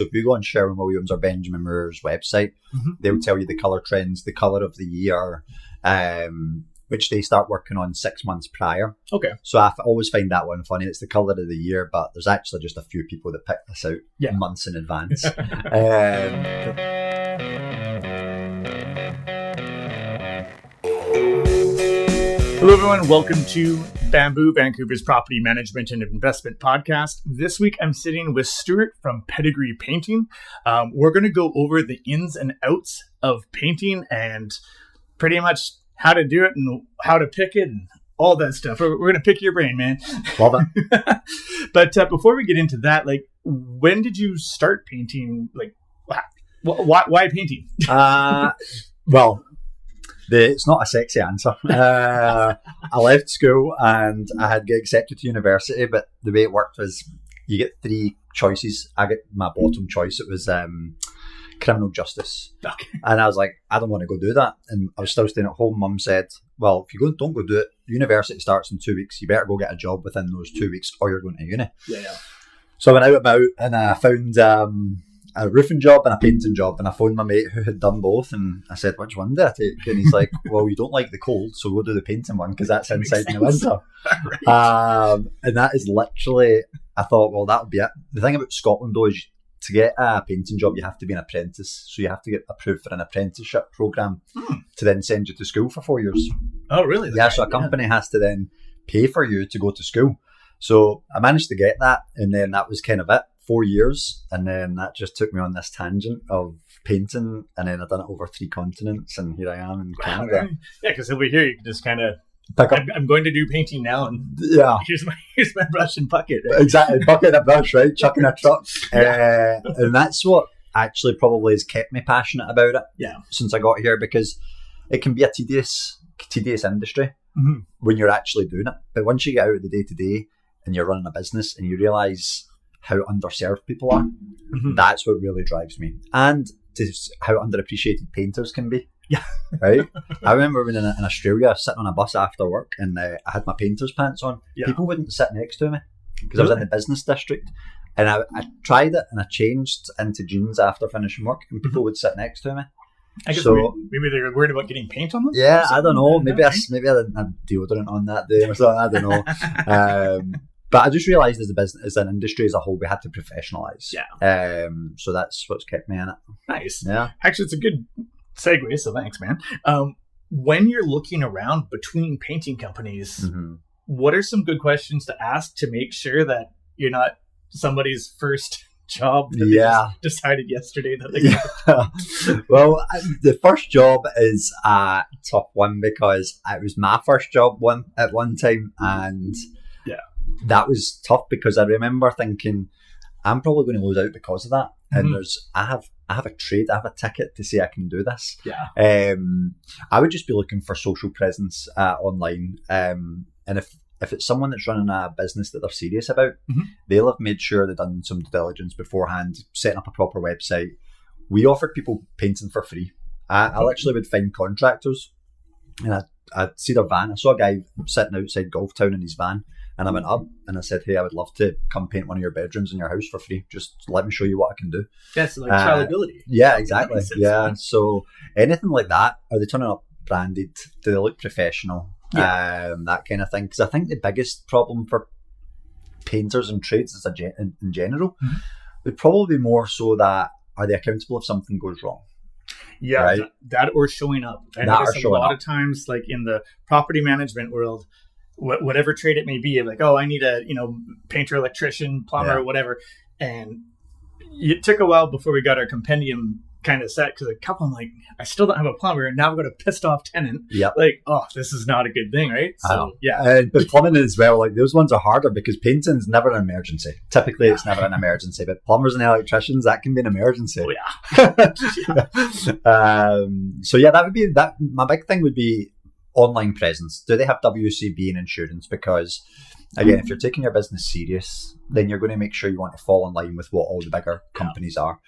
If you go on Sherwin-Williams or Benjamin Moor's website, they'll tell you the colour trends, the colour of the year, which they start working on 6 months prior. Okay. So I always find that one funny. It's the colour of the year, but there's actually just a few people that pick this out months in advance. Hello, everyone. Welcome to Bamboo, Vancouver's property management and investment podcast. This week, I'm sitting with Stuart from Pedigree Painting. We're going to go over the ins and outs of painting and pretty much how to do it and how to pick it and all that stuff. We're going to pick your brain, man. Love it. But before we get into that, like, when did you start painting? Like, why painting? Well, it's not a sexy answer. I left school and I had got accepted to university, but the way it worked was you get 3 choices. I get my bottom choice. It was criminal justice. Okay. And I was like, I don't want to go do that. And I was still staying at home. Mum said, well, if you don't go do it, university starts in 2 weeks. You better go get a job within those 2 weeks or you're going to uni. Yeah. So I went out and I found a roofing job and a painting job, and I phoned my mate who had done both, and I said, which one did I take? And he's like, well, you don't like the cold, so we'll do the painting one because that's inside in the winter. Right. And that is literally, I thought, well, that would be it. The thing about Scotland though is to get a painting job you have to be an apprentice, so you have to get approved for an apprenticeship programme to then send you to school for 4 years. Oh really? Yeah, so a company has to then pay for you to go to school. So I managed to get that, and then that was kind of it. 4 years, and then that just took me on this tangent of painting, and then I've done it over 3 continents, and here I am in Canada. Yeah, because over here you can just kind of pick up. I'm going to do painting now, and here's my brush and bucket. Right? Exactly, bucket and a brush, right? Chucking a truck, and that's what actually probably has kept me passionate about it. Yeah, since I got here, because it can be a tedious industry when you're actually doing it, but once you get out of the day to day and you're running a business and you realise how underserved people are, that's what really drives me. And how underappreciated painters can be. Yeah. Right? I remember when in Australia, sitting on a bus after work, and I had my painter's pants on. Yeah. People wouldn't sit next to me because I was in the business district. And I tried it, and I changed into jeans after finishing work, and people would sit next to me. I guess maybe they were worried about getting paint on them? Yeah, I don't know. Maybe I didn't have deodorant on that day or something. I don't know. But I just realised as an industry as a whole, we had to professionalise. Yeah. So that's what's kept me in it. Nice. Yeah. Actually, it's a good segue, so thanks, man. When you're looking around between painting companies, what are some good questions to ask to make sure that you're not somebody's first job that they just decided yesterday that they got? Well, the first job is a tough one because it was my first job at one time, and that was tough because I remember thinking, I'm probably going to lose out because of that. And I have a trade, I have a ticket to say I can do this. Yeah. I would just be looking for social presence online. And if it's someone that's running a business that they're serious about, they'll have made sure they've done some due diligence beforehand, setting up a proper website. We offered people painting for free. I literally would find contractors, and I'd see their van. I saw a guy sitting outside Golf Town in his van. And I went up and I said, hey, I would love to come paint one of your bedrooms in your house for free. Just let me show you what I can do. That's like trialability. Yeah, exactly. Yeah. So anything like that, are they turning up branded? Do they look professional? Yeah. That kind of thing. Because I think the biggest problem for painters and trades in general would probably be more so that, are they accountable if something goes wrong? Yeah, right? that or showing up. I notice a lot of times, like in the property management world, whatever trade it may be, I'm like, oh, I need a painter, electrician, plumber, whatever. And it took a while before we got our compendium kind of set, because a couple, I'm like, I still don't have a plumber, and now I've got a pissed off tenant. Yep. Like, oh, this is not a good thing, right? So yeah. But plumbing as well, like those ones are harder because painting's never an emergency. Typically, it's never an emergency, but plumbers and electricians, that can be an emergency. Oh yeah. So yeah, that would be that. My big thing would be online presence. Do they have WCB and insurance? Because again, if you're taking your business serious, then you're going to make sure you want to fall in line with what all the bigger companies are.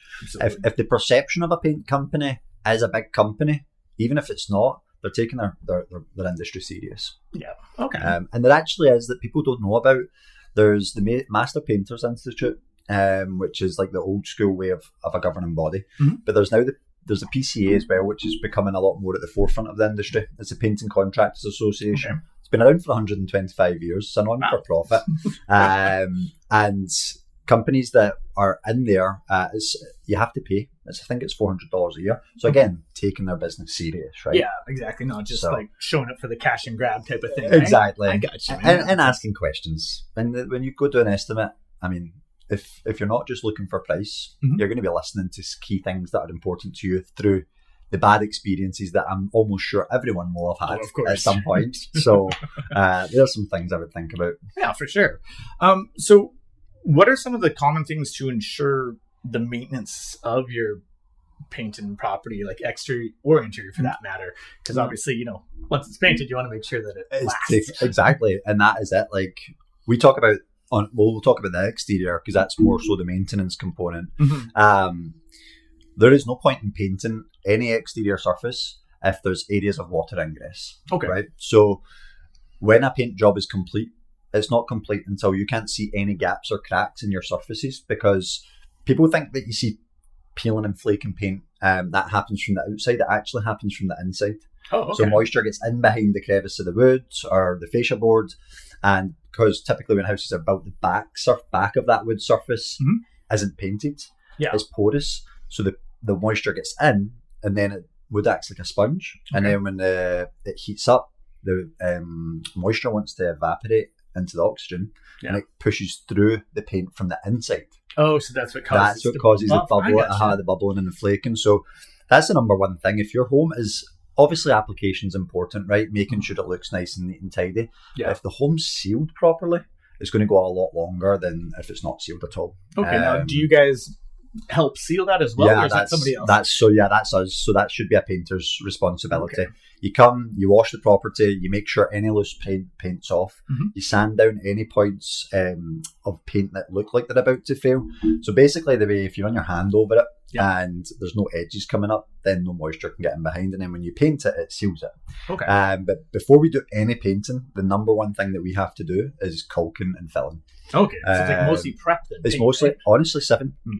If the perception of a paint company is a big company, even if it's not, they're taking their industry serious. Yeah. Okay. And there actually is that people don't know about. There's the Master Painters Institute which is like the old school way of a governing body. Mhm. But there's now there's a PCA as well, which is becoming a lot more at the forefront of the industry. It's a Painting Contractors Association. Okay. It's been around for 125 years. It's a non-for-profit. And companies that are in there, you have to pay. I think it's $400 a year. So again, taking their business serious, right? Yeah, exactly. Not just like showing up for the cash and grab type of thing. Right? Exactly. I got you. And asking questions. And when you go do an estimate, I mean, if you're not just looking for price, you're going to be listening to key things that are important to you through the bad experiences that I'm almost sure everyone will have had at some point. So there's some things I would think about. Yeah, for sure. So what are some of the common things to ensure the maintenance of your painted property, like exterior or interior for that matter? Because obviously, once it's painted, you want to make sure that it lasts. Exactly. And that is it. Like we'll talk about the exterior because that's more so the maintenance component. There is no point in painting any exterior surface if there's areas of water ingress. Okay. Right. So when a paint job is complete, it's not complete until you can't see any gaps or cracks in your surfaces, because people think that you see peeling and flaking paint. That happens from the outside. It actually happens from the inside. Oh, okay. So moisture gets in behind the crevice of the wood or the fascia board, and because typically when houses are built, the back of that wood surface isn't painted. Yeah. It's porous, so the moisture gets in, and then wood acts like a sponge. Okay. And then when it heats up, the moisture wants to evaporate into the oxygen, and it pushes through the paint from the inside. Oh, so that's what causes the bubble, the bubbling and the flaking. So that's the number one thing. If your home is obviously application's important, right? Making sure it looks nice and neat and tidy. Yeah. If the home's sealed properly, it's going to go a lot longer than if it's not sealed at all. Okay. Now, do you guys help seal that as well, or is that somebody else? That's us. So that should be a painter's responsibility. Okay. You come, you wash the property, you make sure any loose paint's off, you sand down any points of paint that look like they're about to fail. So basically, the way if you run your hand over it and there's no edges coming up, then no moisture can get in behind, and then when you paint it, it seals it. Okay. But before we do any painting, the number one thing that we have to do is caulking and filling. Okay, so it's like mostly prep then. It's mostly, honestly,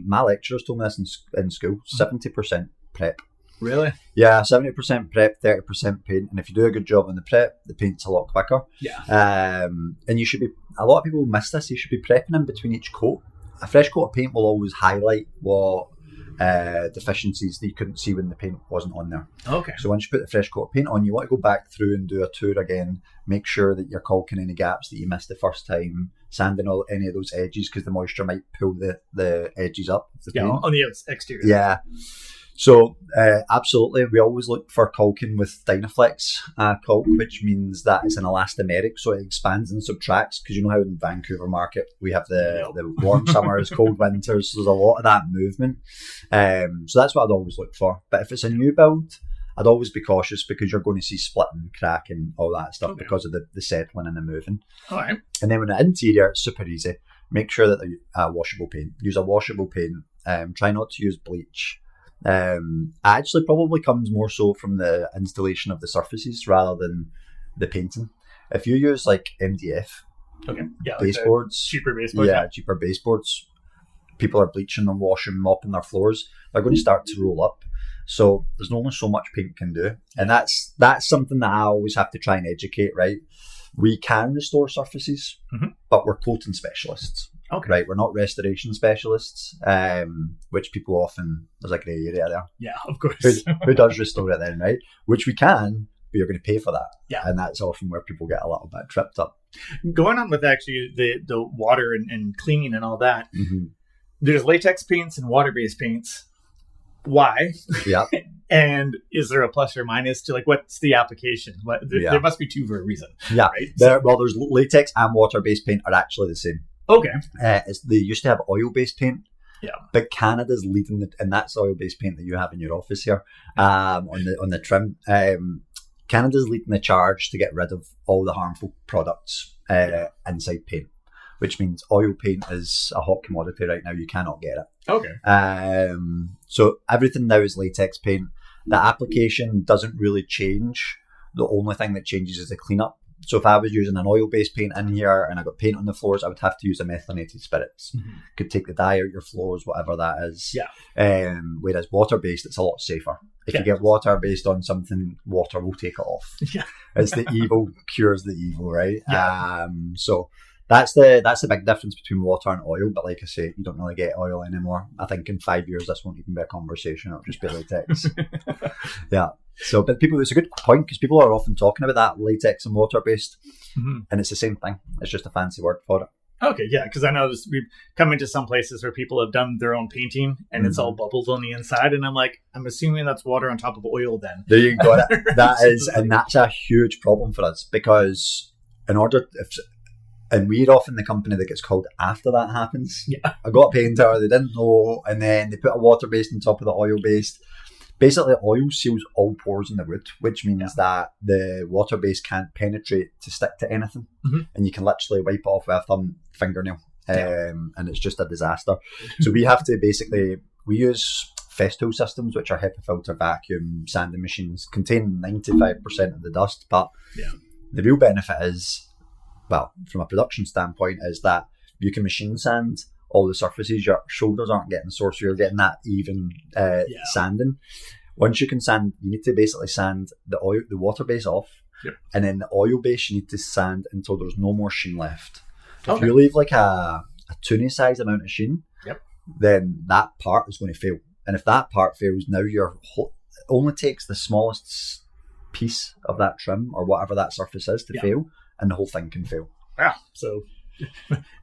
my lecturers told me this in school, 70% prep. Really? Yeah, 70% prep, 30% paint. And if you do a good job on the prep, the paint's a lot quicker. Yeah. And you should be, a lot of people miss this, you should be prepping in between each coat. A fresh coat of paint will always highlight what deficiencies that you couldn't see when the paint wasn't on there. Okay. So once you put the fresh coat of paint on, you want to go back through and do a tour again, make sure that you're caulking any gaps that you missed the first time, sanding any of those edges because the moisture might pull the edges up. The paint. On the exterior. Yeah. So absolutely, we always look for caulking with Dynaflex caulk, which means that it's an elastomeric, so it expands and subtracts. Because you know how in Vancouver market we have the warm summers, cold winters, so there's a lot of that movement. So that's what I'd always look for. But if it's a new build, I'd always be cautious because you're going to see splitting, cracking, all that stuff because of the settling and the moving. All right. And then when the interior, it's super easy. Make sure that they're washable paint. Use a washable paint. Try not to use bleach. Actually probably comes more so from the installation of the surfaces rather than the painting. If you use like MDF baseboards, cheaper baseboards, cheaper baseboards, people are bleaching them, washing, mopping their floors, they're going to start to roll up. So there's only so much paint can do, and that's something that I always have to try and educate. Right, we can restore surfaces, but we're coating specialists. Okay. Right, we're not restoration specialists, which people often, there's a grey area there. Yeah, of course. Who does restore it then, right? Which we can, but you're going to pay for that. Yeah. And that's often where people get a little bit tripped up. Going on with actually the water and cleaning and all that, there's latex paints and water-based paints. Why? Yeah. And is there a plus or minus to, like, what's the application? There must be two for a reason. Yeah. Right? There's latex and water-based paint are actually the same. Okay. They used to have oil-based paint. Yeah. But Canada's leading and that's oil-based paint that you have in your office here on the trim. Canada's leading the charge to get rid of all the harmful products inside paint, which means oil paint is a hot commodity right now. You cannot get it. Okay. So everything now is latex paint. The application doesn't really change. The only thing that changes is the cleanup. So if I was using an oil-based paint in here and I got paint on the floors, I would have to use a methylated spirits. Could take the dye out your floors, whatever that is. Whereas water-based, it's a lot safer. If you get water-based on something, water will take it off. It's the evil cures the evil, right? So that's the big difference between water and oil. But like I say, you don't really get oil anymore. I think in 5 years, this won't even be a conversation. It'll just be latex. So, but it's a good point because people are often talking about that latex and water-based, and it's the same thing. It's just a fancy word for it. Okay, yeah, because I know we've come into some places where people have done their own painting and it's all bubbled on the inside, and I'm assuming that's water on top of oil then. There you go. That's a huge problem for us because and we're often the company that gets called after that happens. I got a painter, they didn't know, and then they put a water-based on top of the oil-based. Basically, oil seals all pores in the wood, which means that the water-based can't penetrate to stick to anything, and you can literally wipe it off with a fingernail, and it's just a disaster. So we have to we use Festool systems, which are HEPA filter vacuum sanding machines, contain 95% of the dust, but the real benefit is, well, from a production standpoint, is that you can machine sand all the surfaces. Your shoulders aren't getting sore, so you're getting that even sanding. Once you can sand, you need to basically sand the water base off, and then the oil base you need to sand until there's no more sheen left. If you leave like a toonie size amount of sheen, then that part is going to fail. And if that part fails, now it only takes the smallest piece of that trim or whatever that surface is to fail, and the whole thing can fail. So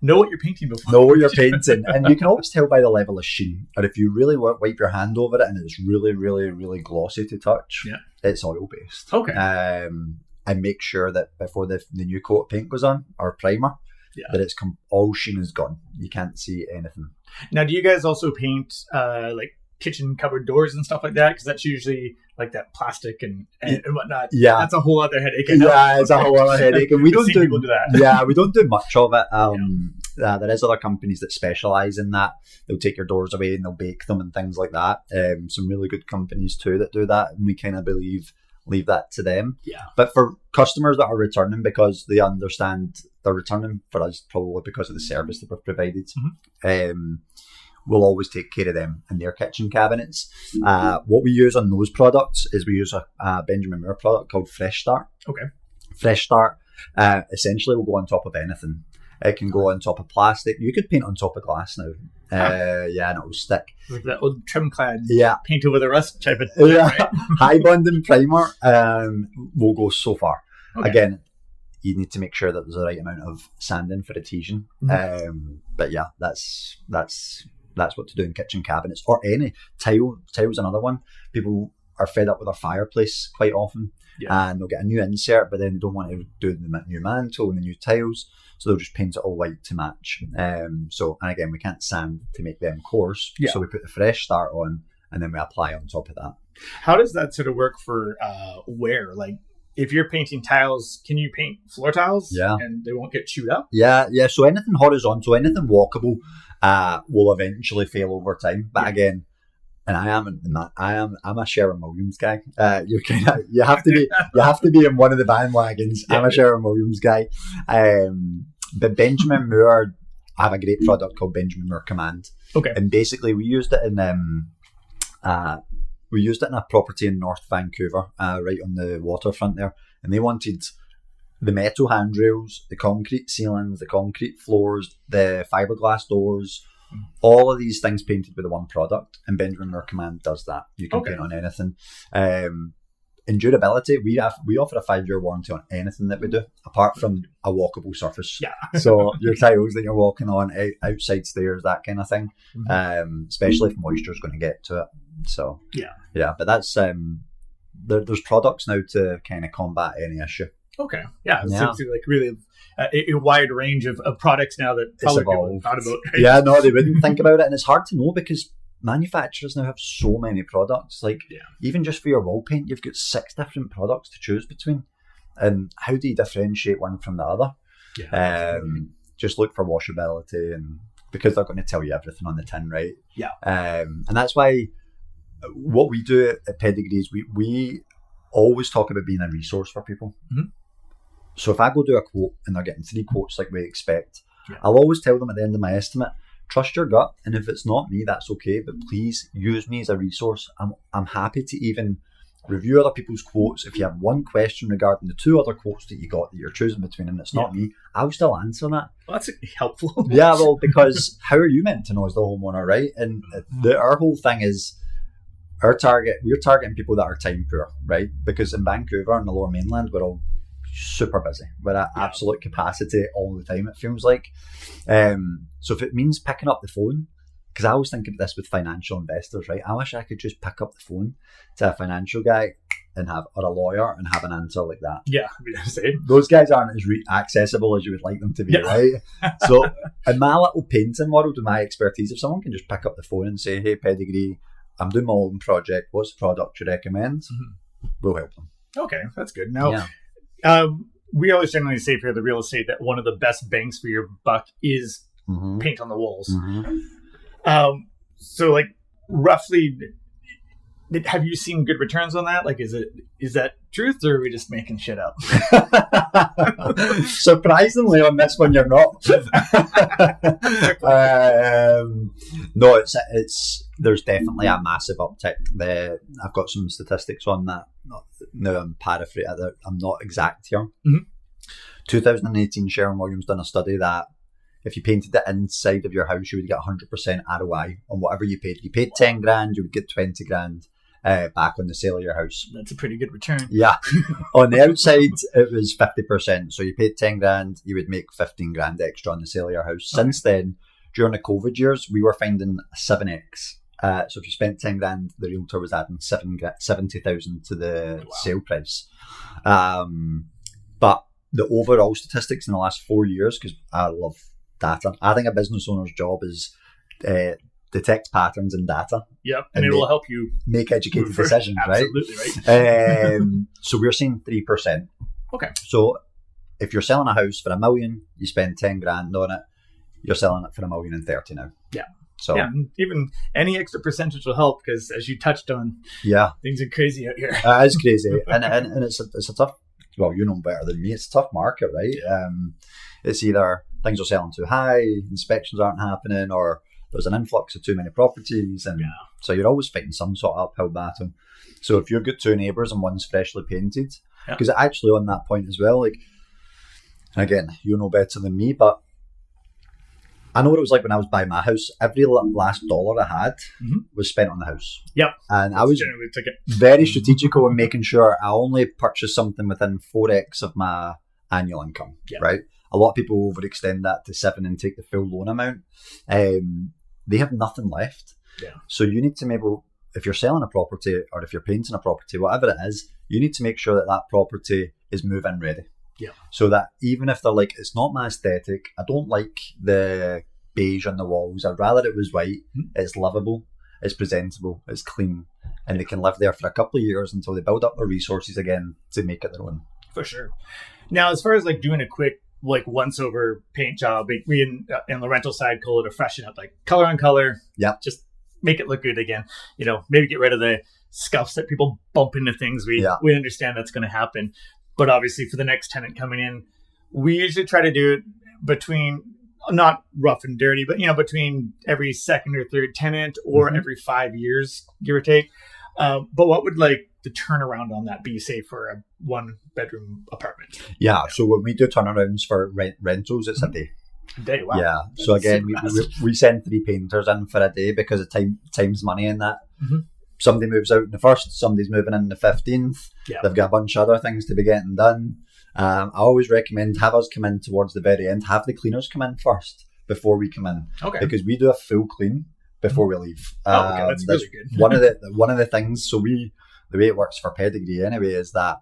know what you're painting before. Know what you're painting. And you can always tell by the level of sheen. Or if you really wipe your hand over it and it's really, really, really glossy to touch, it's oil-based. And make sure that before the new coat of paint goes on, or primer, that it's all sheen is gone. You can't see anything. Now, do you guys also paint like kitchen cupboard doors and stuff like that? Because that's usually like that plastic and whatnot. That's a whole other headache. It's a whole other headache, and we don't do that. We don't do much of it. There is other companies that specialize in that. They'll take your doors away and they'll bake them and things like that. Some really good companies too that do that, and we kind of leave that to them. But for customers that are returning, because they understand they're returning for us probably because of the service that we've provided, we'll always take care of them and their kitchen cabinets. What we use on those products is we use a Benjamin Moore product called Fresh Start. Fresh Start essentially will go on top of anything. It can go on top of plastic. You could paint on top of glass now. And it will stick. Like that old trim clad paint over the rust type of right? High bonding primer will go so far. Again, you need to make sure that there's the right amount of sanding for adhesion. But that's what to do in kitchen cabinets or any tile's another one. People are fed up with their fireplace quite often, and they'll get a new insert, but then they don't want to do the new mantle and the new tiles, so they'll just paint it all white to match. And again, we can't sand to make them coarse, so we put the Fresh Start on and then we apply on top of that. How does that sort of work for wear? Like, if you're painting tiles, can you paint floor tiles and they won't get chewed up? So anything horizontal, anything walkable will eventually fail over time. But again, and I'm a Sherwin-Williams guy. You have to be in one of the bandwagons. I'm a Sherwin-Williams guy. But Benjamin Moore, I have a great product called Benjamin Moore Command. And basically we used it in a property in North Vancouver, right on the waterfront there, and they wanted the metal handrails, the concrete ceilings, the concrete floors, the fiberglass doors, all of these things painted with the one product, and Benjamin Moore Command does that. You can paint on anything. In durability, we offer a 5-year warranty on anything that we do, apart from a walkable surface. So your tiles that you're walking on, outside stairs, that kind of thing, especially if moisture is going to get to it. So but that's there's products now to kind of combat any issue. It seems to be like really a wide range of products now that probably people thought about. Right? They wouldn't think about it, and it's hard to know because manufacturers now have so many products. Like even just for your wall paint, you've got 6 different products to choose between, and how do you differentiate one from the other? Just look for washability, and because they're going to tell you everything on the tin, right? And that's why what we do at Pedigree is we always talk about being a resource for people. So if I go do a quote and they're getting 3 quotes like we expect, Yeah. I'll always tell them at the end of my estimate, trust your gut, and if it's not me, that's okay, but please use me as a resource. I'm happy to even review other people's quotes. If you have one question regarding the 2 other quotes that you got that you're choosing between and it's not me, I'll still answer that. Well, that's helpful. Yeah, well, because how are you meant to know as the homeowner, right? And our whole thing is we're targeting people that are time poor, right? Because in Vancouver and the Lower Mainland, we're all super busy. We're at absolute capacity all the time, it feels like. So if it means picking up the phone, because I always think of this with financial investors, right? I wish I could just pick up the phone to a financial guy or a lawyer and have an answer like that. Yeah, I mean, same. Those guys aren't as accessible as you would like them to be, right? So in my little painting world, with my expertise, if someone can just pick up the phone and say, hey, Pedigree, I'm doing my own project, what's the product you recommend? We'll help them. Okay, that's good. Now, we always generally say for the real estate that one of the best bangs for your buck is paint on the walls. So like roughly, have you seen good returns on that? Like, is that truth, or are we just making shit up? Surprisingly, on this one, you're not. No, it's there's definitely a massive uptick. I've got some statistics on that. No, I'm paraphrasing. I'm not exact here. 2018, Sharon Williams done a study that if you painted the inside of your house, you would get 100% ROI on whatever you paid. If you paid 10 grand, you would get 20 grand back on the sale of your house. That's a pretty good return. Yeah. On the outside, it was 50%. So you paid 10 grand, you would make 15 grand extra on the sale of your house. Okay. Since then, during the COVID years, we were finding 7x. So if you spent 10 grand, the realtor was adding 70,000 to the sale price. But the overall statistics in the last 4 years, because I love data. I think a business owner's job is detect patterns in data. Yep, and it will help you make educated decisions, right? Absolutely right. So we're seeing 3%. Okay. So if you're selling a house for $1 million, you spend 10 grand on it, you're selling it for $1,030,000 now. Yeah. So and even any extra percentage will help because, as you touched on, things are crazy out here. It is crazy, and it's a tough. Well, you know better than me. It's a tough market, right? It's either things are selling too high, inspections aren't happening, or there's an influx of too many properties, and so you're always fighting some sort of uphill battle. So if you've got 2 neighbours and one's freshly painted, because actually on that point as well, like, and again, you know better than me, but I know what it was like when I was buying my house. Every last dollar I had was spent on the house. Yep. And I was very strategical in making sure I only purchased something within 4x of my annual income, right? A lot of people overextend that to 7 and take the full loan amount. They have nothing left. Yeah. So you need to maybe, if you're selling a property or if you're painting a property, whatever it is, you need to make sure that that property is move-in ready. Yeah. So that even if they're like, it's not my aesthetic, I don't like the beige on the walls, I'd rather it was white, it's livable, it's presentable, it's clean, and they can live there for a couple of years until they build up their resources again to make it their own. For sure. Now, as far as like doing a quick like once over paint job, we in the rental side call it a freshen up, like color on color. Yeah. Just make it look good again. You know, maybe get rid of the scuffs that people bump into things. We understand that's going to happen. But obviously for the next tenant coming in, we usually try to do it between, not rough and dirty, but, you know, between every second or third tenant or every 5 years, give or take. But what would like the turnaround on that be, say, for a 1-bedroom apartment? Yeah, so when we do turnarounds for rentals, it's a day. A day, wow. Yeah, so again, we send 3 painters in for a day because of time's money in that. Somebody moves out in the 1st, somebody's moving in the 15th. Yeah. They've got a bunch of other things to be getting done. I always recommend have us come in towards the very end. Have the cleaners come in first before we come in. Okay. Because we do a full clean before we leave. Okay, that's really good. one of the things. So the way it works for Pedigree anyway is that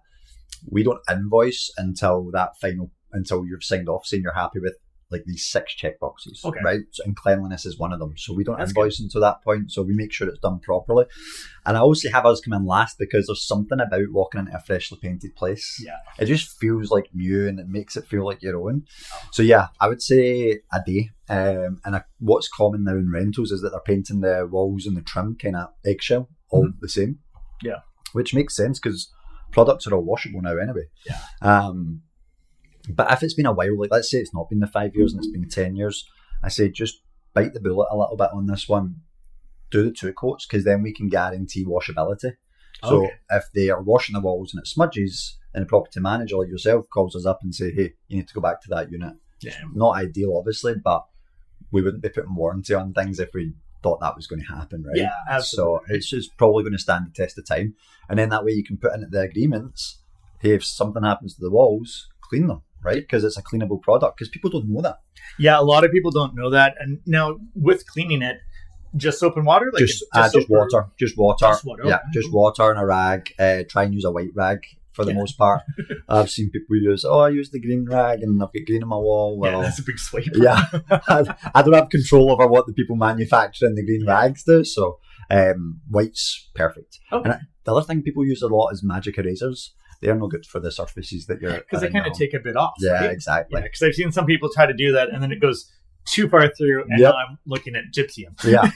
we don't invoice until you've signed off saying you're happy with like these 6 checkboxes, right? So, and cleanliness is one of them. So we don't invoice until that point. So we make sure it's done properly. And I always have us come in last because there's something about walking into a freshly painted place. Yeah. It just feels like new and it makes it feel like your own. So yeah, I would say a day. What's common now in rentals is that they're painting the walls and the trim kind of eggshell, all the same. Yeah. Which makes sense because products are all washable now anyway. Yeah. But if it's been a while, like let's say it's not been the 5 years and it's been 10 years, I say just bite the bullet a little bit on this one. Do the 2 coats, because then we can guarantee washability. So if they are washing the walls and it smudges, and the property manager like yourself calls us up and say, hey, you need to go back to that unit. Yeah. Not ideal, obviously, but we wouldn't be putting warranty on things if we thought that was going to happen, right? Yeah, absolutely. So it's just probably going to stand the test of time. And then that way you can put in the agreements, hey, if something happens to the walls, clean them, right? Because it's a cleanable product, because people don't know that. Yeah, a lot of people don't know that. And now with cleaning it, just soap and water? Like just water. Just water. Yeah, okay. Just water and a rag. Try and use a white rag for the most part. I've seen people use, I use the green rag and I've got green on my wall. Well, that's a big swipe. Yeah. I don't have control over what the people manufacturing the green rags do. So white's perfect. Okay. And the other thing people use a lot is magic erasers. They're no good for the surfaces that you're... Because they kind of take a bit off. Yeah, right? exactly. Yeah, because I've seen some people try to do that and then it goes too far through, and now I'm looking at gypsum. Yeah,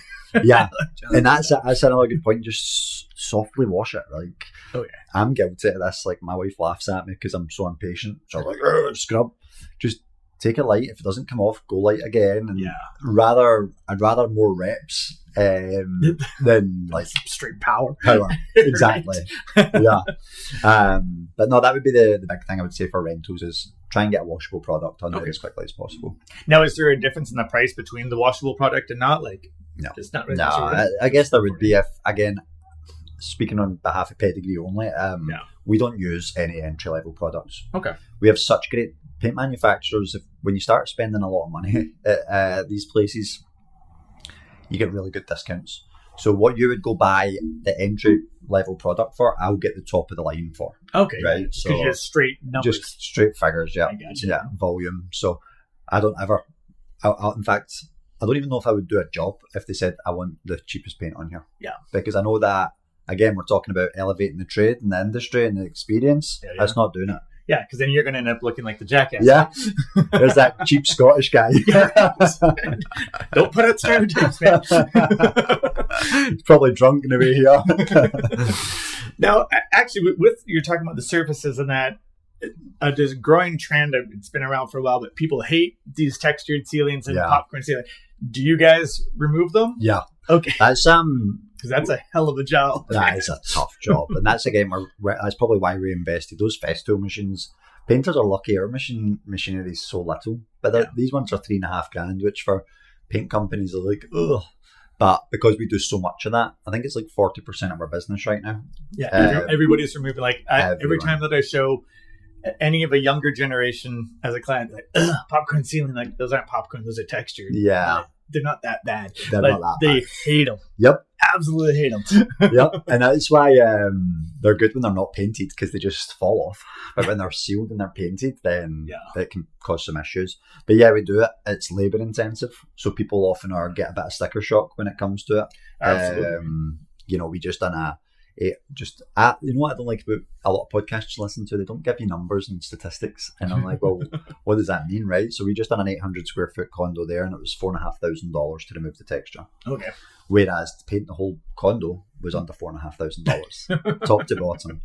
yeah, and that's another good point. Just softly wash it. Like, I'm guilty of this. Like, my wife laughs at me because I'm so impatient. So I'm like, scrub. Just take it light. If it doesn't come off, go light again. And I'd rather more reps than like straight power. Exactly. Yeah. But no, that would be the big thing I would say for rentals is try and get a washable product on there as quickly as possible. Now, is there a difference in the price between the washable product and not? Like, no, it's not really. No, I guess there would be if, again, speaking on behalf of Pedigree only, we don't use any entry level products. Okay. We have such great paint manufacturers. When you start spending a lot of money at these places, you get really good discounts. So what you would go buy the entry level product for, I'll get the top of the line for. Okay. Right. So just straight numbers. Just straight figures. Yeah. I gotcha. Yeah. Volume. So I don't ever. In fact, I don't even know if I would do a job if they said I want the cheapest paint on here. Yeah. Because I know that, again, we're talking about elevating the trade and the industry and the experience. Yeah. That's not doing it. Yeah, because then you're going to end up looking like the jackass. Yeah, there's that cheap Scottish guy. Don't put out stereotypes, man. He's probably drunk in the way here. Now, actually, with you're talking about the surfaces and that, there's a growing trend. It's been around for a while, but people hate these textured ceilings and popcorn ceiling. Do you guys remove them? Yeah. Okay. That's because that's a hell of a job. That is a tough job, and that's again that's probably why we invested those Festool machines. Painters are lucky our machinery is so little, but these ones are $3,500, which for paint companies are like, ugh. But because we do so much of that, I think it's like 40% of our business right now. Yeah, everybody's removing. Like every time that I show any of a younger generation as a client, like, ugh, popcorn ceiling, like those aren't popcorn, those are textured. Yeah. They're not that bad. They're not that bad. They hate them. Yep. Absolutely hate them. Yep. And that's why they're good when they're not painted, because they just fall off. But when they're sealed and they're painted, then that can cause some issues. But yeah, we do it. It's labour intensive. So people often get a bit of sticker shock when it comes to it. Absolutely. We just done you know what I don't like about a lot of podcasts you listen to? They don't give you numbers and statistics, and I'm like, well, what does that mean, right? So we just done an 800 square foot condo there, and it was $4,500 to remove the texture. Okay. Whereas to paint the whole condo was under $4,500, top to bottom.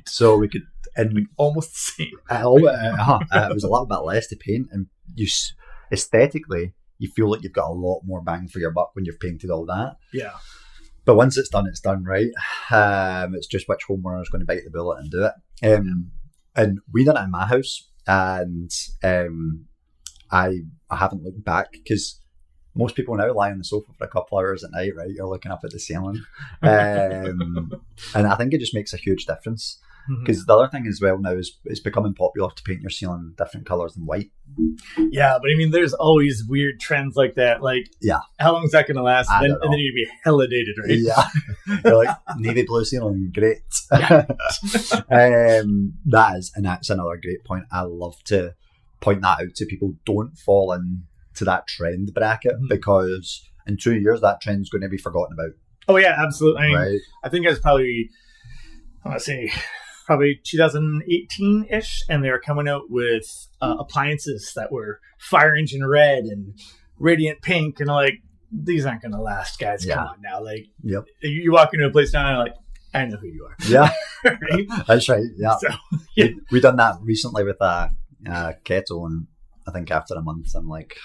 So we could, and almost the same. It was a little bit less to paint, and aesthetically, you feel like you've got a lot more bang for your buck when you've painted all that. Yeah. But once it's done, right? It's just which homeowner is going to bite the bullet and do it. And we done it in my house, and I haven't looked back, because most people now lie on the sofa for a couple hours at night, right? You're looking up at the ceiling. And I think it just makes a huge difference. Because the other thing as well now is it's becoming popular to paint your ceiling different colours than white. Yeah, but I mean, there's always weird trends like that. Like, how long is that going to last? And then you'd be hella dated, right? Yeah. You're like, navy blue ceiling, great. That's another great point. I love to point that out to people. Don't fall into that trend bracket, because in 2 years, that trend's going to be forgotten about. Oh, yeah, absolutely. I mean, I think it was probably, probably 2018-ish, and they were coming out with appliances that were fire engine red and radiant pink, and like, these aren't going to last, guys. Come on now. Like, you walk into a place now and I'm like, I know who you are. Yeah. Right? That's right. Yeah. So, we done that recently with kettle, and I think after a month, I'm like,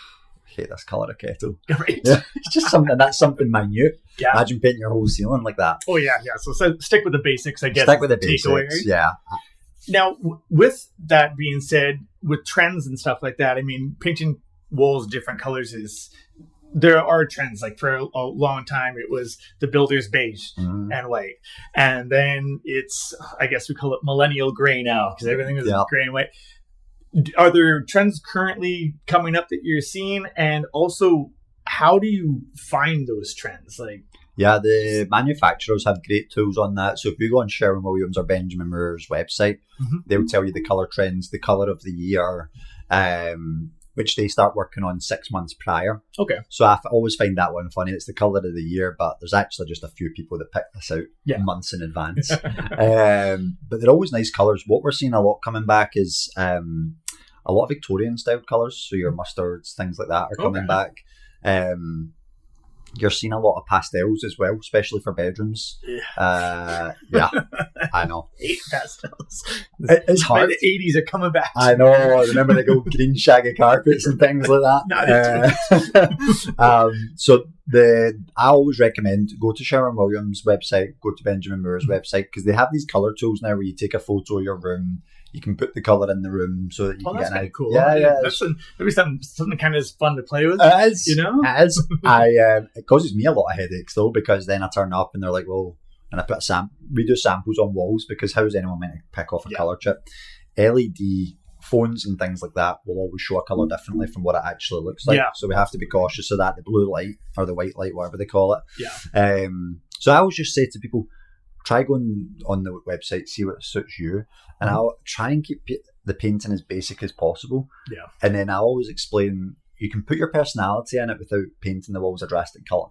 I hate this colour of kettle. Right. Yeah, it's just something minute. Yeah. Imagine painting your whole ceiling like that. Oh, yeah. So stick with the basics, I guess. Stick with the takeaway, basics, right? yeah. Now, with that being said, with trends and stuff like that, I mean, painting walls different colors there are trends. Like for a long time, it was the builder's beige and white. And then it's, I guess we call it millennial gray now because everything is gray and white. Are there trends currently coming up that you're seeing? And also, how do you find those trends? Like, yeah, the manufacturers have great tools on that. So if you go on Sherwin-Williams or Benjamin Moor's website, they'll tell you the colour trends, the colour of the year, which they start working on 6 months prior. Okay. So I always find that one funny. It's the colour of the year, but there's actually just a few people that pick this out months in advance. But they're always nice colours. What we're seeing a lot coming back is a lot of Victorian styled colours. So your mustards, things like that are coming back. You're seeing a lot of pastels as well, especially for bedrooms. Yeah, I know. Hate pastels. It's hard. The 80s are coming back. I know. I remember they go green shaggy carpets and things like that. So I always recommend go to Sherwin-Williams' website, go to Benjamin Moor's website, because they have these colour tools now where you take a photo of your room. You can put the colour in the room so that you can get an idea. Cool. Yeah. That's maybe something kind of fun to play with. It is. You know? It is. It causes me a lot of headaches though, because then I turn up and they're like, well, and I put we do samples on walls because how is anyone meant to pick off a colour chip? LED phones and things like that will always show a colour differently from what it actually looks like. So we have to be cautious of that, the blue light or the white light, whatever they call it. Yeah. So I always just say to people, try going on the website, see what suits you, and I'll try and keep the painting as basic as possible. Yeah. And then I always explain, you can put your personality in it without painting the walls a drastic colour.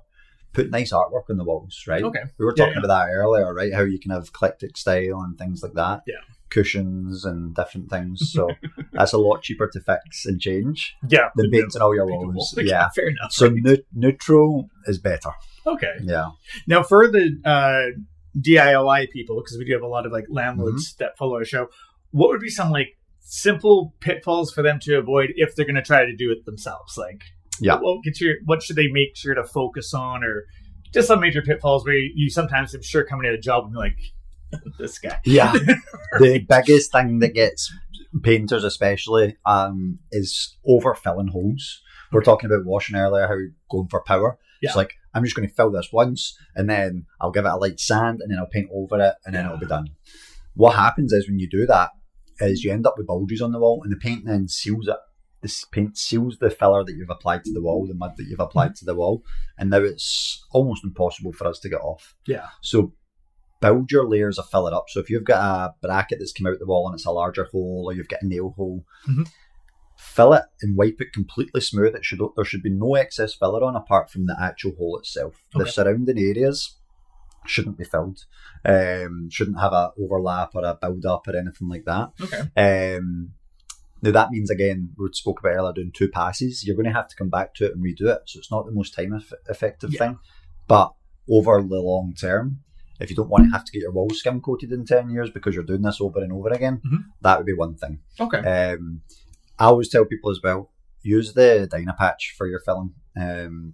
Put nice artwork on the walls, right? Okay. We were talking about that earlier, right? How you can have eclectic style and things like that. Yeah. Cushions and different things. So that's a lot cheaper to fix and change than painting all your walls. Yeah, fair enough. So neutral is better. Okay. Yeah. Now for the DIY people, because we do have a lot of like landlords that follow our show, what would be some like simple pitfalls for them to avoid if they're going to try to do it themselves? Like, what should they make sure to focus on, or just some major pitfalls where you sometimes, I'm sure, coming at a job and be like, this guy. Yeah. The biggest thing that gets painters especially is overfilling holes. We were talking about washing earlier, how you're going for power. It's like, I'm just going to fill this once and then I'll give it a light sand and then I'll paint over it and then it'll be done. What happens is when you do that is you end up with bulges on the wall and the paint then seals it. This paint seals the filler that you've applied to the wall, the mud that you've applied to the wall, and now it's almost impossible for us to get off. Yeah. So build your layers of filler up. So if you've got a bracket that's come out the wall and it's a larger hole, or you've got a nail hole, fill it and wipe it completely smooth. There should be no excess filler on apart from the actual hole itself. Okay. The surrounding areas shouldn't be filled. Shouldn't have a overlap or a build up or anything like that. Okay. Now that means, again, we spoke about earlier, doing 2 passes. You're going to have to come back to it and redo it. So it's not the most time effective thing. But over the long term, if you don't want to have to get your walls skim coated in 10 years because you're doing this over and over again, that would be one thing. Okay. I always tell people as well, use the Dynapatch for your filling.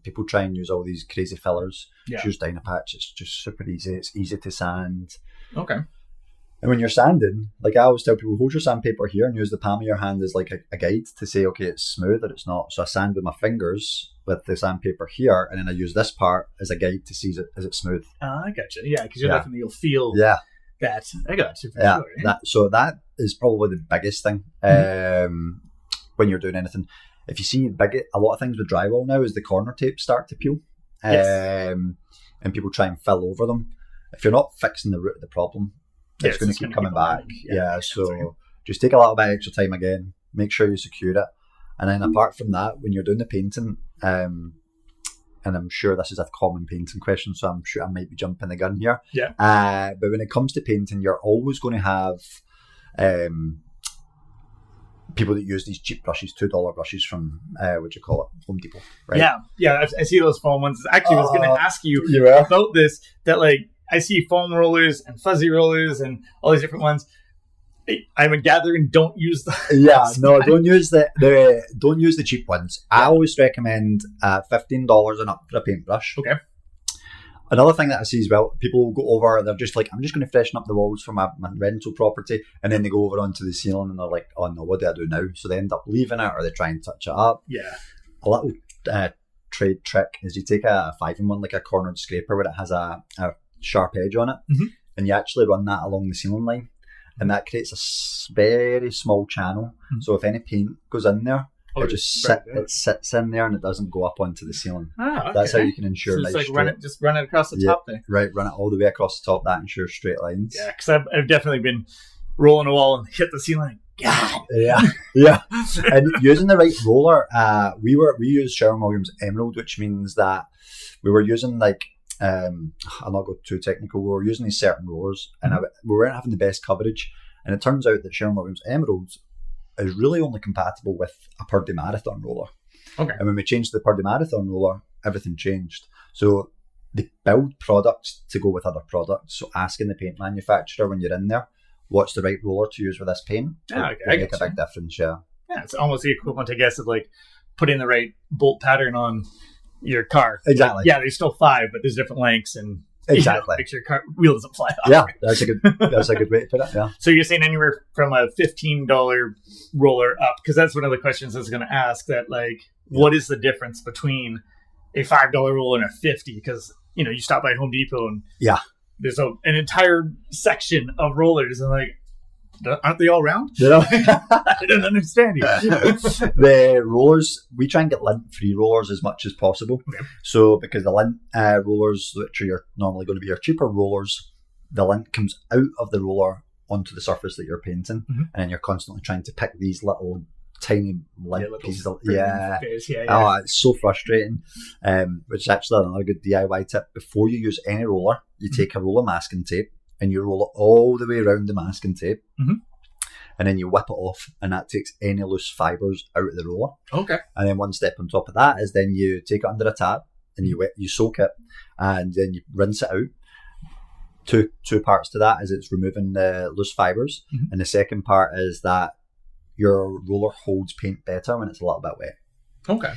People try and use all these crazy fillers. Yeah. Use Dynapatch. It's just super easy. It's easy to sand. Okay. And when you're sanding, like I always tell people, hold your sandpaper here and use the palm of your hand as like a guide to say, okay, it's smooth or it's not. So I sand with my fingers with the sandpaper here, and then I use this part as a guide to see is it smooth. I gotcha. Yeah, because you'll feel that. I got you for sure. So that is probably the biggest thing when you're doing anything. If you see a lot of things with drywall now is the corner tapes start to peel, and people try and fill over them. If you're not fixing the root of the problem, it's going to keep coming back. So just take a little bit extra time again. Make sure you secure it. And then apart from that, when you're doing the painting, and I'm sure this is a common painting question, so I'm sure I might be jumping the gun here. Yeah. But when it comes to painting, you're always going to have people that use these cheap brushes, $2 brushes from Home Depot, right? Yeah. I see those foam ones. Actually, I was going to ask you about this. That like I see foam rollers and fuzzy rollers and all these different ones. I'm gathering don't use the don't use the cheap ones. I always recommend $15 and up for a paintbrush. Okay. Another thing that I see as well, people will go over, they're just like, I'm just going to freshen up the walls for my rental property, and then they go over onto the ceiling and they're like, oh no, what do I do now? So they end up leaving it, or they try and touch it up. Yeah. A little trade trick is you take a 5-in-1, like a cornered scraper where it has a sharp edge on it, and you actually run that along the ceiling line, and that creates a very small channel. So if any paint goes in there, it sits in there and it doesn't go up onto the ceiling. Okay. That's how you can ensure. So it's like run it across the top there. Right, run it all the way across the top. That ensures straight lines. Yeah, because I've definitely been rolling a wall and hit the ceiling. God. Yeah. And using the right roller, we used Sherwin-Williams Emerald, which means that we were using I'll not go too technical. We were using these certain rollers, and we weren't having the best coverage. And it turns out that Sherwin-Williams Emerald is really only compatible with a Purdey Marathon roller. Okay. And when we changed to the Purdey Marathon roller, everything changed. So they build products to go with other products. So asking the paint manufacturer when you're in there, what's the right roller to use with this paint? Okay. It make a big difference, yeah. Yeah, it's almost the equivalent, I guess, of like putting the right bolt pattern on your car. Exactly. Yeah, there's still 5, but there's different lengths, and make sure your car wheel doesn't fly off. Yeah, that's a good way to put it. Yeah. So you're saying anywhere from a $15 roller up, because that's one of the questions I was going to ask. That what is the difference between a $5 roller and a $50? Because you stop by Home Depot and there's an entire section of rollers, and aren't they all round? I don't understand you. The rollers, we try and get lint-free rollers as much as possible. Okay. So because the lint rollers, which are normally going to be your cheaper rollers, the lint comes out of the roller onto the surface that you're painting, and then you're constantly trying to pick these little tiny lint pieces. Oh, it's so frustrating. Which is actually another good DIY tip. Before you use any roller, you take a roll of masking tape, and you roll it all the way around the masking tape, and then you whip it off, and that takes any loose fibres out of the roller. Okay. And then one step on top of that is then you take it under a tap, and you soak it, and then you rinse it out. Two parts to that is it's removing the loose fibres, and the second part is that your roller holds paint better when it's a little bit wet. Okay.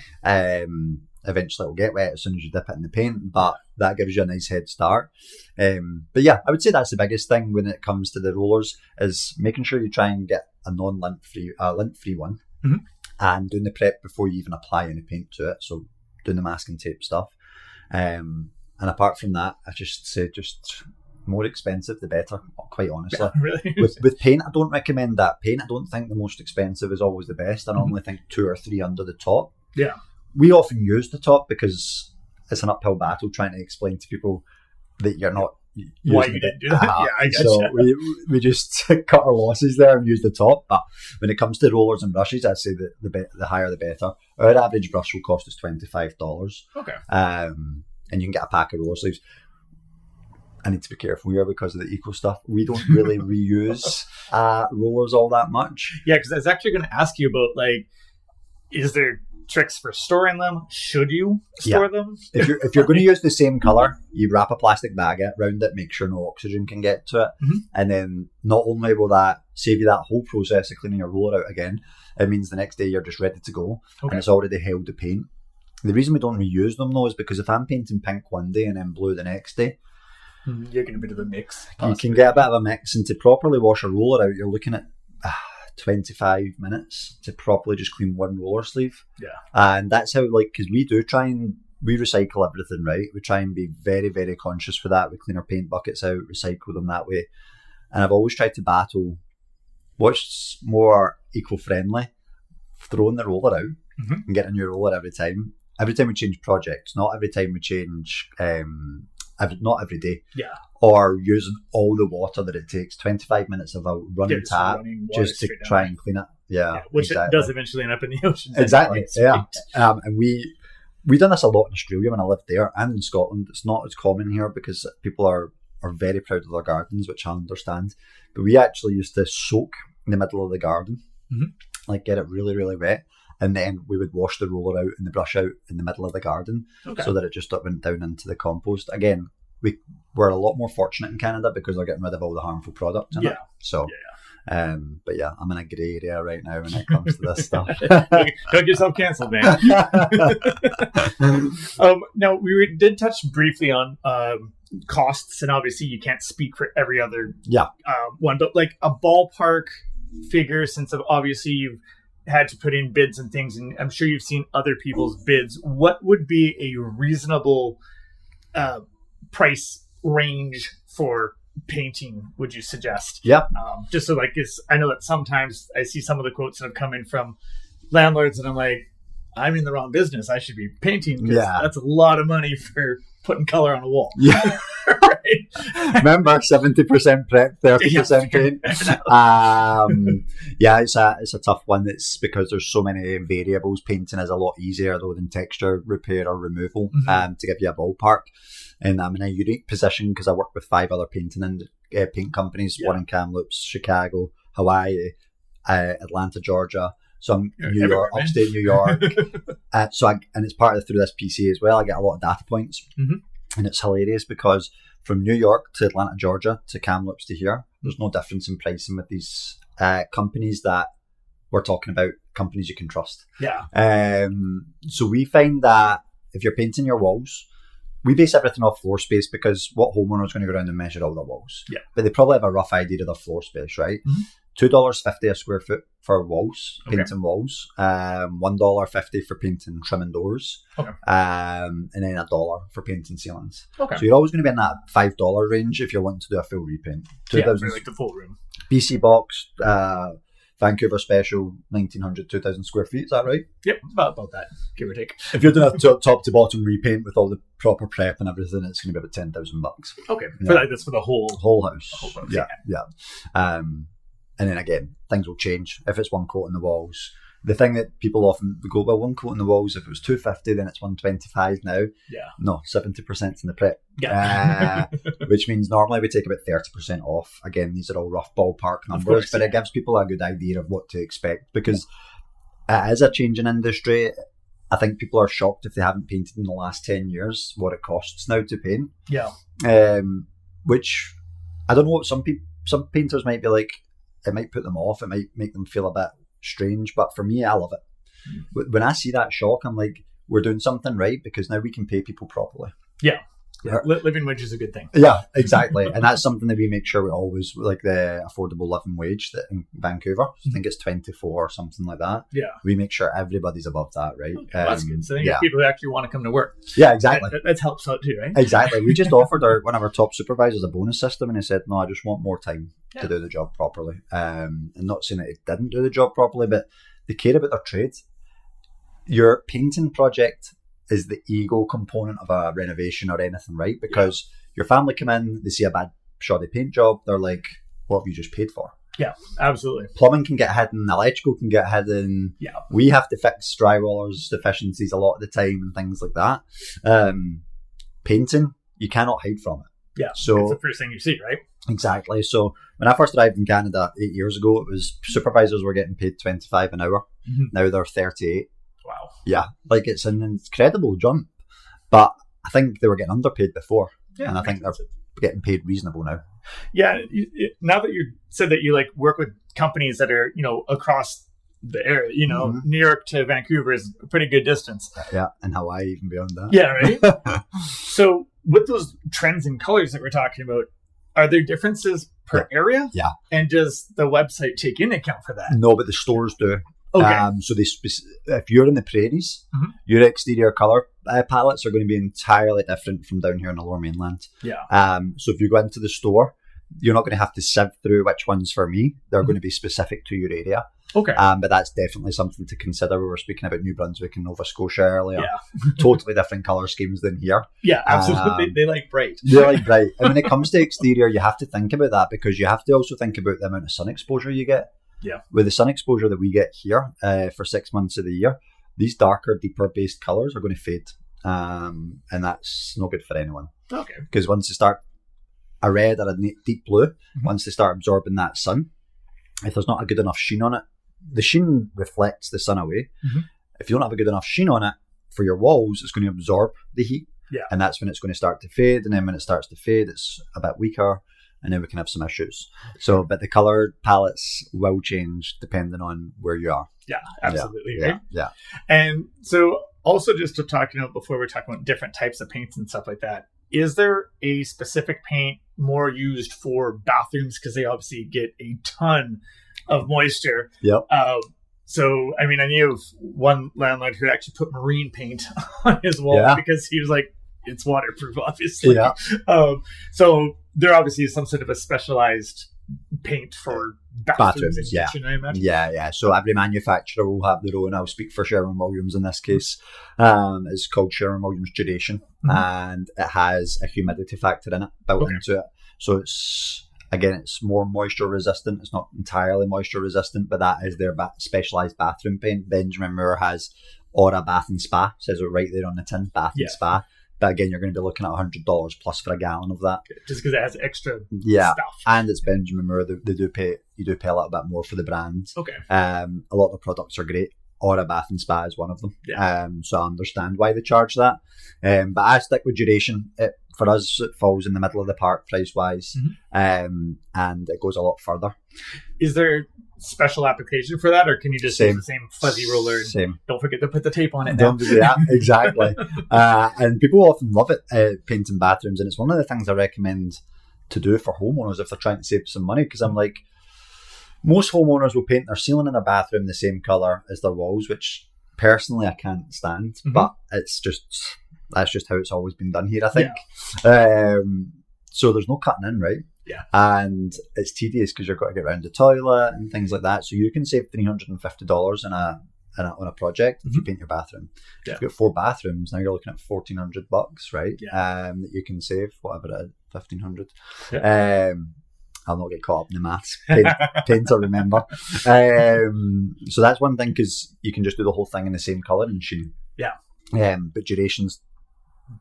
Eventually it'll get wet as soon as you dip it in the paint, but that gives you a nice head start. But yeah, I would say that's the biggest thing when it comes to the rollers, is making sure you try and get a lint-free one, and doing the prep before you even apply any paint to it. So doing the masking tape stuff. And apart from that, I just say more expensive the better, quite honestly. Yeah, really? With paint, I don't recommend that. Paint, I don't think the most expensive is always the best. I normally think 2 or 3 under the top. Yeah. We often use the top because it's an uphill battle trying to explain to people that you're not why you didn't do that. Yeah, I guess. So we just cut our losses there and use the top. But when it comes to rollers and brushes, I'd say that the higher the better. Our average brush will cost us $25. Okay. And you can get a pack of roller sleeves. I need to be careful here because of the eco stuff. We don't really reuse rollers all that much. Yeah, because I was actually going to ask you about is there tricks for storing them? Should you store them? If you're going to use the same color, you wrap a plastic bag around it, make sure no oxygen can get to it, and then not only will that save you that whole process of cleaning your roller out again, it means the next day you're just ready to go, and it's already held the paint. The reason we don't reuse them though is because if I'm painting pink one day and then blue the next day, you're getting a bit of a mix. You can get a bit of a mix, and to properly wash a roller out, you're looking at 25 minutes to properly just clean one roller sleeve. Yeah. And that's how, because we recycle everything, right? We try and be very, very conscious for that. We clean our paint buckets out, recycle them that way. And I've always tried to battle what's more eco-friendly, throwing the roller out and getting a new roller every time. Every time we change projects, not every time we change, not every day. Yeah. Or using all the water that it takes, 25 minits of a running tap just to try and clean it. Yeah. Which it does eventually end up in the ocean. Exactly. Yeah. And we done this a lot in Australia when I lived there, and in Scotland. It's not as common here because people are very proud of their gardens, which I understand. But we actually used to soak in the middle of the garden, get it really, really wet. And then we would wash the roller out and the brush out in the middle of the garden so that it just went down into the compost. Again, we're a lot more fortunate in Canada because they're getting rid of all the harmful products in it. So But yeah, I'm in a grey area right now when it comes to this stuff. Don't get yourself cancelled, man. Now, did touch briefly on costs, and obviously you can't speak for every other one, but like a ballpark figure, since obviously you've had to put in bids and things, and I'm sure you've seen other people's bids. What would be a reasonable price range for painting, would you suggest? Yeah. Just so like I know that sometimes I see some of the quotes that have come in from landlords and I'm like, I'm in the wrong business. I should be painting because that's a lot of money for putting color on a wall. Yeah. Right. Remember, 70% prep, 30% paint. It's a tough one. It's because there's so many variables. Painting is a lot easier though than texture repair or removal. To give you a ballpark. And I'm in a unique position because I work with 5 other paint companies, one in Kamloops, Chicago, Hawaii, Atlanta, Georgia. So I'm New York, upstate New York. And it's part of through this PC as well. I get a lot of data points, and it's hilarious because from New York to Atlanta, Georgia to Kamloops to here, there's no difference in pricing with these companies that we're talking about. Companies you can trust. Yeah. So we find that if you're painting your walls, we base everything off floor space because what homeowner is going to go around and measure all the walls? Yeah. But they probably have a rough idea of their floor space, right? $2.50 a square foot for walls, painting walls. $1.50 for painting trimming doors. Okay. And then $1 for painting ceilings. Okay. So you're always going to be in that $5 range if you're wanting to do a full repaint. Like the full room. BC box, Vancouver special, 1,900, 2,000 square feet. Is that right? Yep, about that, give or take. If you're doing a top to bottom repaint with all the proper prep and everything, it's going to be about $10,000. Okay, that's for the whole house. The whole house. Yeah. And then again, things will change. If it's one coat on the walls, the thing that people often go, well, one coat on the walls, if it was $250, then it's $125 now. Yeah. No, 70% in the prep. Yeah. Which means normally we take about 30% off. Again, these are all rough ballpark numbers, but it gives people a good idea of what to expect because it is a changing industry. I think people are shocked if they haven't painted in the last 10 years, what it costs now to paint. Yeah. Which I don't know what some painters might be like. It might put them off. It might make them feel a bit strange. But for me, I love it. When I see that shock, I'm like, we're doing something right because now we can pay people properly. Yeah. Living wage is a good thing. Yeah, exactly. And that's something that we make sure we always, like the affordable living wage that in Vancouver, I think it's 24 or something like that. Yeah. We make sure everybody's above that, right? Okay, that's good. So then you have people who actually want to come to work. Yeah, exactly. That helps out too, right? Exactly. We just offered one of our top supervisors a bonus system and he said, no, I just want more time to do the job properly. And not saying that he didn't do the job properly, but they care about their trade. Your painting project is the ego component of a renovation or anything, right? Because your family come in, they see a bad shoddy paint job, they're like, what have you just paid for? Yeah, absolutely. Plumbing can get hidden, electrical can get hidden. Yeah. We have to fix drywallers' deficiencies a lot of the time and things like that. Painting, you cannot hide from it. Yeah, so it's the first thing you see, right? Exactly. So when I first arrived in Canada 8 years ago, it was supervisors were getting paid $25 an hour. Now they're $38. Wow. Yeah, like it's an incredible jump. But I think they were getting underpaid before. Yeah, and I think they're getting paid reasonable now. Yeah, now that you said that you like work with companies that are, across the area, New York to Vancouver is a pretty good distance. Yeah, and Hawaii even beyond that. Yeah, right? So with those trends and colors that we're talking about, are there differences per area? Yeah. And does the website take into account for that? No, but the stores do. Okay. So if you're in the prairies, your exterior color palettes are going to be entirely different from down here in the Lower Mainland. Yeah. So if you go into the store, you're not going to have to sift through which ones for me. They're going to be specific to your area. Okay. But that's definitely something to consider. We were speaking about New Brunswick and Nova Scotia earlier. Yeah. Totally different color schemes than here. Yeah, absolutely. They like bright. They like bright. And when it comes to exterior, you have to think about that because you have to also think about the amount of sun exposure you get. Yeah. With the sun exposure that we get here for 6 months of the year, these darker, deeper based colours are going to fade. And that's no good for anyone. Okay. Because once they start a red or a deep blue, once they start absorbing that sun, if there's not a good enough sheen on it, the sheen reflects the sun away. If you don't have a good enough sheen on it for your walls, it's going to absorb the heat. Yeah. And that's when it's going to start to fade. And then when it starts to fade, it's a bit weaker. and then we can have some issues. So, but the color palettes will change depending on where you are. Yeah, absolutely. Yeah, right? yeah. And so also just to talk, before we're talking about different types of paints and stuff like that, is there a specific paint more used for bathrooms? Because they obviously get a ton of moisture. Yep. So, I mean, I knew of one landlord who actually put marine paint on his wall because he was like, it's waterproof, obviously. Yeah. So there obviously is some sort of a specialized paint for bathrooms and yeah. kitchen, I imagine. Yeah. So every manufacturer will have their own. I'll speak for Sherwin-Williams in this case. It's called Sherwin-Williams Duration, and it has a humidity factor in it built into it. So it's more moisture resistant. It's not entirely moisture resistant, but that is their specialized bathroom paint. Benjamin Moore has Aura Bath and Spa. It says it right there on the tin, Bath and Spa. But again, you're going to be looking at $100 plus for a gallon of that. Just because it has extra stuff. And it's Okay. Benjamin Moore. You do pay a little bit more for the brands. Okay. A lot of the products are great. Aura Bath and Spa is one of them. Yeah. So I understand why they charge that. But I stick with Duration. For us, it falls in the middle of the park price-wise. And it goes a lot further. Is there special application for that, or can you just use the same fuzzy roller? And Same. Don't forget to put the tape on it. Yeah, exactly. And people often love it, painting bathrooms, and it's one of the things I recommend to do for homeowners if they're trying to save some money, because I'm like, most homeowners will paint their ceiling in their bathroom the same colour as their walls, which personally I can't stand, but that's just how it's always been done here, I think. So there's no cutting in, right? Yeah. And it's tedious because you've got to get around the toilet and things like that. So you can save $350 on a project if you paint your bathroom. Yeah. If you've got 4 bathrooms, now you're looking at $1,400, right? Yeah. That you can save, whatever it is, $1,500. Yeah. I'll not get caught up in the maths. Paint to remember. So that's one thing, because you can just do the whole thing in the same colouring scheme. Yeah. But Duration's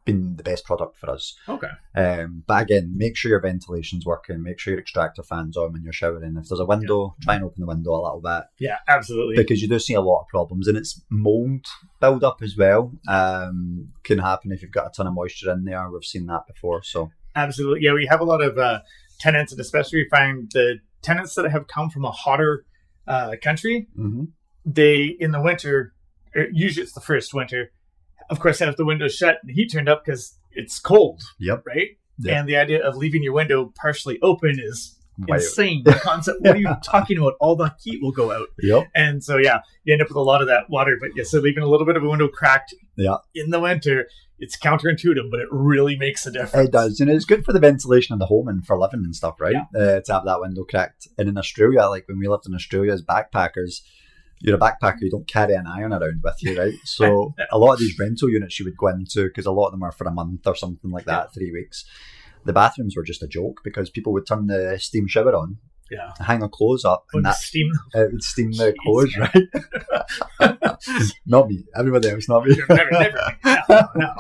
been the best product for us. Okay. But again, make sure your ventilation's working. Make sure your extractor fan's on when you're showering. If there's a window, try and open the window a little bit. Yeah, absolutely. Because you do see a lot of problems, and it's mold build up as well. Can happen if you've got a ton of moisture in there. We've seen that before. So absolutely, yeah. We have a lot of tenants, and especially we find the tenants that have come from a hotter country. They in the winter, usually it's the first winter, of course, have the windows shut and the heat turned up because it's cold. Yep. Right? Yep. And the idea of leaving your window partially open is insane. The concept, what are you talking about? All the heat will go out. Yep. And so, you end up with a lot of that water. But so leaving a little bit of a window cracked in the winter, it's counterintuitive, but it really makes a difference. It does. It's good for the ventilation of the home and for living and stuff, right? Yeah. To have that window cracked. And in Australia, like when we lived in Australia as backpackers, you're a backpacker, you don't carry an iron around with you, right? So a lot of these rental units you would go into, because a lot of them are for a month or something like that, 3 weeks. The bathrooms were just a joke because people would turn the steam shower on, hang their clothes up, and that it would steam their clothes, right? Not me, everybody else, not me. Never. No.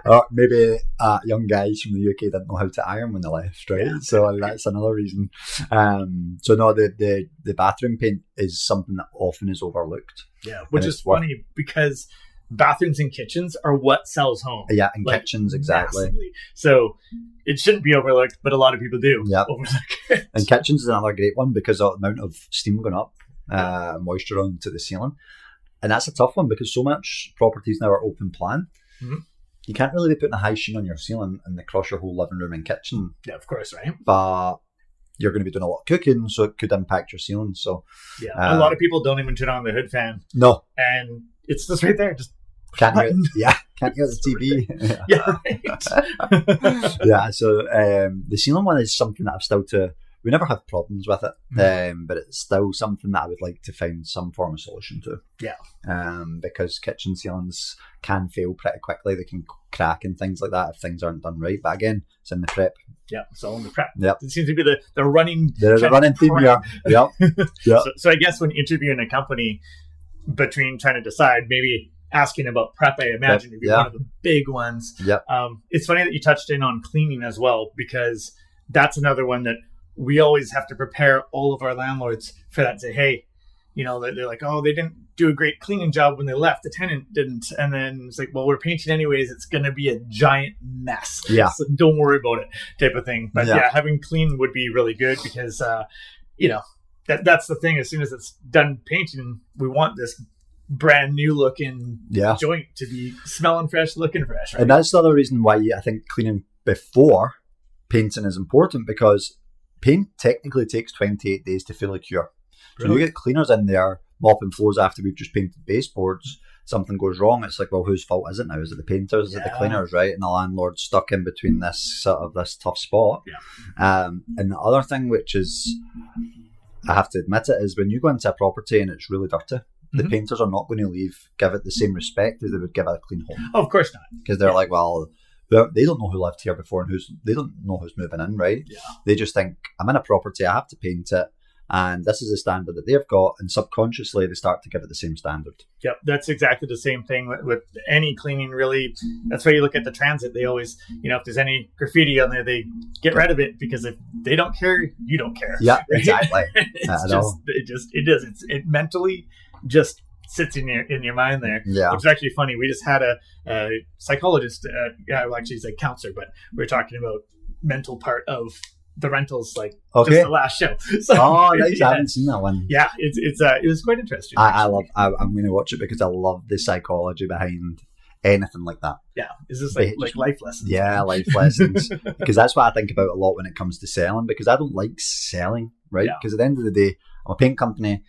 Or maybe young guys from the UK didn't know how to iron when they left, right? Yeah. So that's another reason. So no, the bathroom paint is something that often is overlooked. Yeah, which is funny because bathrooms and kitchens are what sells homes. Yeah, and kitchens, exactly. Massively. So it shouldn't be overlooked, but a lot of people do overlook it. And kitchens is another great one because of the amount of steam going up, moisture onto the ceiling. And that's a tough one because so much properties now are open plan. You can't really be putting a high sheen on your ceiling and across your whole living room and kitchen. Yeah, of course, right? But you're going to be doing a lot of cooking, so it could impact your ceiling. So a lot of people don't even turn on the hood fan. No. And it's just right there. Just can't hear the TV. Yeah. So the ceiling one is something that I've still we never have problems with it, but it's still something that I would like to find some form of solution to. Yeah. Because kitchen ceilings can fail pretty quickly. They can crack and things like that if things aren't done right. But again, it's in the prep. Yeah, it's all in the prep. Yep. It seems to be the running... There's a running theme here. Yep. So I guess when interviewing a company, between trying to decide, maybe asking about prep, I imagine would be one of the big ones. Yep. It's funny that you touched in on cleaning as well, because that's another one that we always have to prepare all of our landlords for that. Say, hey, they're like, oh, they didn't do a great cleaning job when they left. The tenant didn't. And then it's like, well, we're painting anyways. It's going to be a giant mess. Yeah. So don't worry about it type of thing. But yeah, having clean would be really good because, that's the thing. As soon as it's done painting, we want this brand new looking joint to be smelling fresh, looking fresh. Right? And that's the other reason why I think cleaning before painting is important, because paint technically takes 28 days to fully cure. So you get cleaners in there mopping floors after we've just painted baseboards. Something goes wrong. It's like, well, whose fault is it now? Is it the painters? Is it the cleaners? Right? And the landlord's stuck in between this tough spot. Yeah. And the other thing, which is, I have to admit it, is when you go into a property and it's really dirty, the painters are not going to give it the same respect as they would give it a clean home. Oh, of course not. Because they're like, well, they don't know who lived here before and they don't know who's moving in, right? Yeah. They just think, I'm in a property, I have to paint it, and this is the standard that they've got, and subconsciously they start to give it the same standard. Yep, that's exactly the same thing with any cleaning, really. That's why you look at the transit. They always, if there's any graffiti on there, they get rid of it, because if they don't care, you don't care. Yeah, exactly. It mentally just sits in your mind there. Yeah. Which is actually funny. We just had a psychologist, he's a counselor, but we were talking about mental part of the rentals, just the last show. So, nice. I haven't seen that one. Yeah, it was quite interesting. I'm going to watch it because I love the psychology behind anything like that. Yeah, is this like life lessons? Yeah, life lessons. Because that's what I think about a lot when it comes to selling, because I don't like selling, right? Because at the end of the day, I'm a paint company.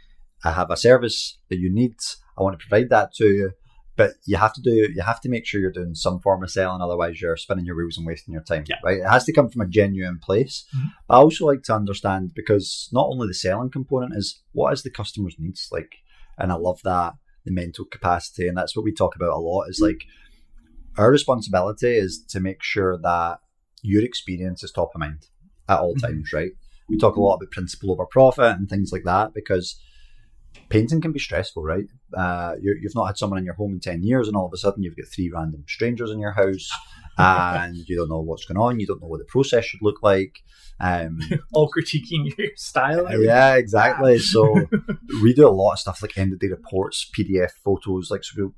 I have a service that you need. I want to provide that to you, but you have to make sure you're doing some form of selling. Otherwise, you're spinning your wheels and wasting your time. Yeah. Right? It has to come from a genuine place. Mm-hmm. But I also like to understand, because not only the selling component is what is the customer's needs like, and I love that, the mental capacity, and that's what we talk about a lot. Is like our responsibility is to make sure that your experience is top of mind at all times. Right? We talk a lot about principle over profit and things like that, because painting can be stressful, right? You've not had someone in your home in 10 years, and all of a sudden you've got 3 random strangers in your house, and you don't know what's going on. You don't know what the process should look like. All critiquing your style. Yeah, exactly. So we do a lot of stuff like end of day reports, PDF photos. Like, so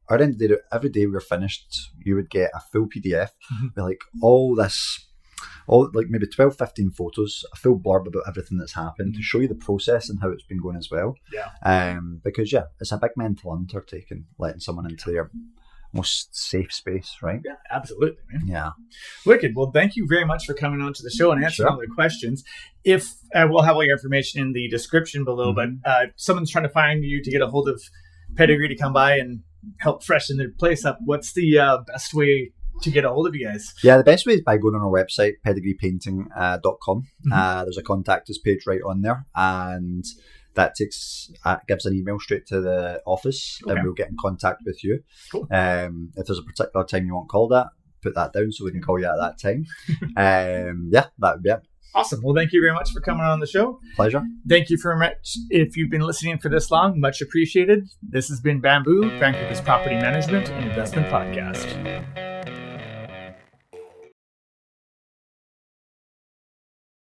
our end of day, every day we're finished, you would get a full PDF. Be like maybe 12, 15 photos, a full blurb about everything that's happened to show you the process and how it's been going as well. Yeah. Because it's a big mental undertaking letting someone into their most safe space, right? Yeah, absolutely, man. Yeah. Wicked. Well, thank you very much for coming on to the show and answering all the questions. If we'll have all your information in the description below, but someone's trying to find you to get a hold of Pedigree to come by and help freshen their place up, what's the best way to get a hold of you guys? Yeah, the best way is by going on our website, pedigreepainting.com. There's a contact us page right on there, and that gives an email straight to the office, and we'll get in contact with you. Cool. If there's a particular time you want called at, put that down so we can call you at that time. That would be it. Awesome. Well, thank you very much for coming on the show. Pleasure. Thank you very much. If you've been listening for this long, much appreciated. This has been Bamboo, Vancouver's Property Management and Investment Podcast.